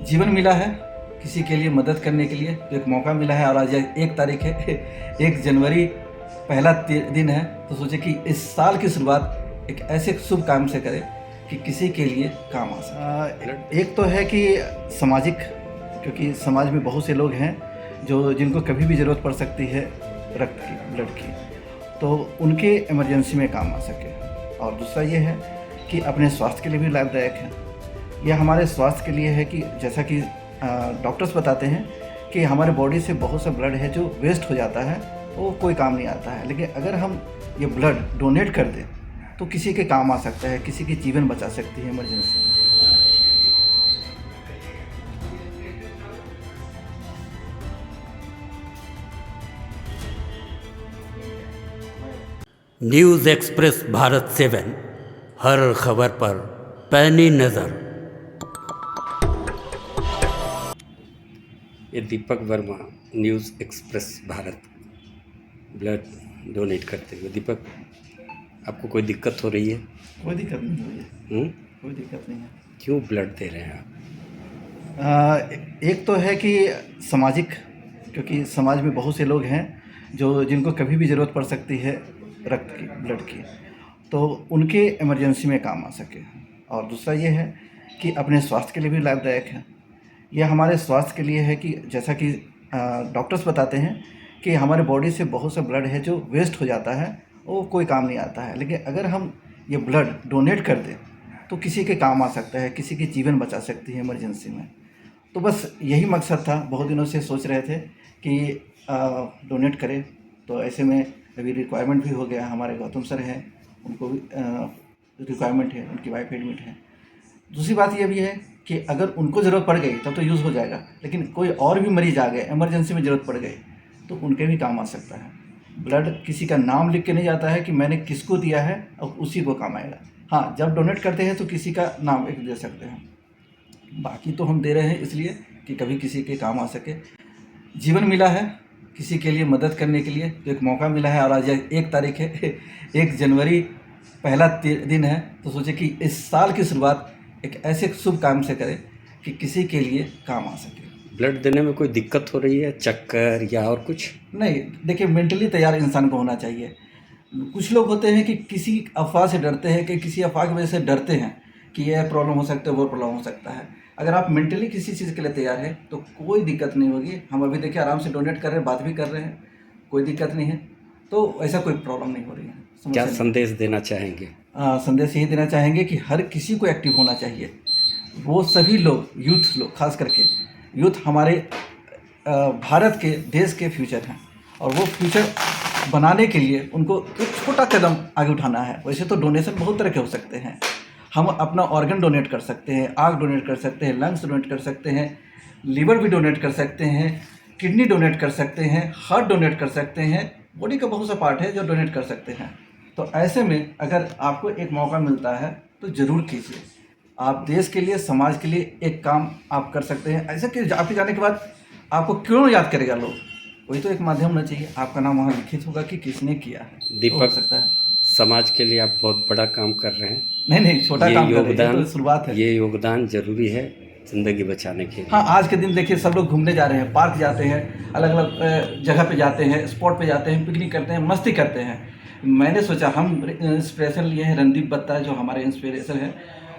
जीवन मिला है किसी के लिए मदद करने के लिए, तो एक मौका मिला है। और आज 1 तारीख है 1 जनवरी पहला दिन है, तो सोचे कि इस साल की शुरुआत एक ऐसे शुभ काम से करें कि किसी के लिए काम आ सके। एक तो है कि सामाजिक, क्योंकि समाज में बहुत से लोग हैं जिनको कभी भी ज़रूरत पड़ सकती है रक्त की, ब्लड की, तो उनके इमरजेंसी में काम आ सके। और दूसरा ये है कि अपने स्वास्थ्य के लिए भी लाभदायक है। यह हमारे स्वास्थ्य के लिए है कि जैसा कि डॉक्टर्स बताते हैं कि हमारे बॉडी से बहुत सा ब्लड है जो वेस्ट हो जाता है, वो कोई काम नहीं आता है। लेकिन अगर हम ये ब्लड डोनेट कर दें तो किसी के काम आ सकता है, किसी की जीवन बचा सकती है इमरजेंसी में। न्यूज़ एक्सप्रेस भारत 7, हर खबर पर पैनी नज़र। ये Deepak Verma, news express Bharat, blood donate करते हुए। दीपक, आपको कोई दिक्कत हो रही है? कोई दिक्कत नहीं हो रही है। कोई दिक्कत नहीं है। क्यों ब्लड दे रहे हैं आप? एक तो है कि सामाजिक, क्योंकि समाज में बहुत से लोग हैं जिनको कभी भी ज़रूरत पड़ सकती है रक्त की, ब्लड की, तो उनके इमरजेंसी में काम आ सके। और दूसरा ये है कि अपने स्वास्थ्य के लिए भी लाभदायक है। यह हमारे स्वास्थ्य के लिए है कि जैसा कि डॉक्टर्स बताते हैं कि हमारे बॉडी से बहुत सा ब्लड है जो वेस्ट हो जाता है, वो कोई काम नहीं आता है। लेकिन अगर हम ये ब्लड डोनेट कर दें तो किसी के काम आ सकता है, किसी की जीवन बचा सकती है इमरजेंसी में। तो बस यही मकसद था, बहुत दिनों से सोच रहे थे कि डोनेट करें। तो ऐसे में अभी रिक्वायरमेंट भी हो गया। हमारे गौतम सर हैं, उनको भी रिक्वायरमेंट है, उनकी वाइफ एडमिट है। दूसरी बात यह भी है कि अगर उनको ज़रूरत पड़ गई तब तो यूज़ हो जाएगा, लेकिन कोई और भी मरीज आ गए, इमरजेंसी में ज़रूरत पड़ गई, तो उनके भी काम आ सकता है। ब्लड किसी का नाम लिख के नहीं जाता है कि मैंने किसको दिया है और उसी को काम आएगा। हाँ, जब डोनेट करते हैं तो किसी का नाम एक दे सकते हैं, बाकी तो हम दे रहे हैं इसलिए कि कभी किसी के काम आ सके। जीवन मिला है किसी के लिए मदद करने के लिए, तो एक मौका मिला है। और आज 1 तारीख है 1 जनवरी पहला दिन है, तो सोचे कि इस साल की शुरुआत एक ऐसे शुभ काम से करें कि किसी के लिए काम आ सके। ब्लड देने में कोई दिक्कत हो रही है, चक्कर या और कुछ? नहीं, देखिए, मेंटली तैयार इंसान को होना चाहिए। कुछ लोग होते हैं कि किसी अफवाह से डरते हैं, कि किसी अफवाह की वजह से डरते हैं कि यह प्रॉब्लम हो सकता है, वो प्रॉब्लम हो सकता है। अगर आप मेंटली किसी चीज़ के लिए तैयार है तो कोई दिक्कत नहीं होगी। हम अभी देखिए आराम से डोनेट कर रहे हैं, बात भी कर रहे हैं, कोई दिक्कत नहीं है। तो ऐसा कोई प्रॉब्लम नहीं हो रही है। क्या संदेश देना चाहेंगे? संदेश यही देना चाहेंगे कि हर किसी को एक्टिव होना चाहिए। वो सभी लोग, यूथ लोग, खास करके यूथ हमारे भारत के, देश के फ्यूचर हैं, और वो फ्यूचर बनाने के लिए उनको एक छोटा कदम आगे उठाना है। वैसे तो डोनेशन बहुत तरह के हो सकते हैं। हम अपना ऑर्गन डोनेट कर सकते हैं, आँख डोनेट कर सकते हैं, लंग्स डोनेट कर सकते हैं, लीवर भी डोनेट कर सकते हैं, किडनी डोनेट कर सकते हैं, हार्ट डोनेट कर सकते हैं। बॉडी का बहुत सा पार्ट है जो डोनेट कर सकते हैं। तो ऐसे में अगर आपको एक मौका मिलता है तो ज़रूर कीजिए। आप देश के लिए, समाज के लिए एक काम आप कर सकते हैं। ऐसा कि आपके जाने के बाद आपको क्यों याद करेगा लोग, कोई तो एक माध्यम होना चाहिए। आपका नाम वहाँ लिखित होगा कि किसने किया है। दीपक, हो सकता है समाज के लिए आप बहुत बड़ा काम कर रहे हैं। नहीं, छोटा काम कर रहे हैं, तो शुरुआत है। ये योगदान जरूरी है ज़िंदगी बचाने के लिए। हाँ, आज के दिन देखिए सब लोग घूमने जा रहे हैं, पार्क जाते हैं, अलग अलग जगह पे जाते हैं, स्पॉट पे जाते हैं, पिकनिक करते हैं, मस्ती करते हैं। मैंने सोचा हम इंस्पिरेशन लिए हैं रणदीप बत्ता, जो हमारे इंस्पिरेशन है।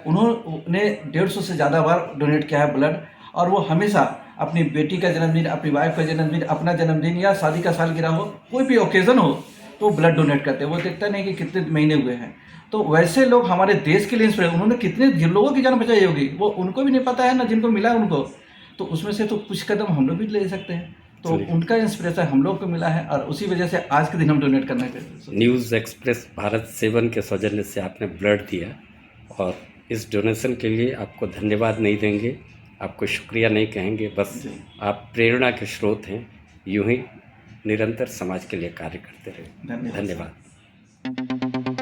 उन्होंने 150 से ज़्यादा बार डोनेट किया है ब्लड, और वो हमेशा अपनी बेटी का जन्मदिन, अपनी वाइफ का जन्मदिन, अपना जन्मदिन या शादी का सालगिरह हो, कोई भी ओकेज़न हो, तो ब्लड डोनेट करते हैं। वो देखता नहीं कि कितने महीने हुए हैं। तो वैसे लोग हमारे देश के लिए इंस्पिरेशन, उन्होंने कितने जिन लोगों की जान बचाई होगी वो उनको भी नहीं पता है ना, जिनको मिला है उनको। तो उसमें से तो कुछ कदम हम लोग भी ले सकते हैं। तो उनका इंस्पिरेशन हम लोग को मिला है, और उसी वजह से आज के दिन हम डोनेट करना चाहते हैं। न्यूज़ एक्सप्रेस भारत 7 के सौजन्य से आपने ब्लड दिया, और इस डोनेशन के लिए आपको धन्यवाद नहीं देंगे, आपको शुक्रिया नहीं कहेंगे। बस आप प्रेरणा के स्रोत हैं। यूं ही निरंतर समाज के लिए कार्य करते रहे। धन्यवाद। धन्यवाद।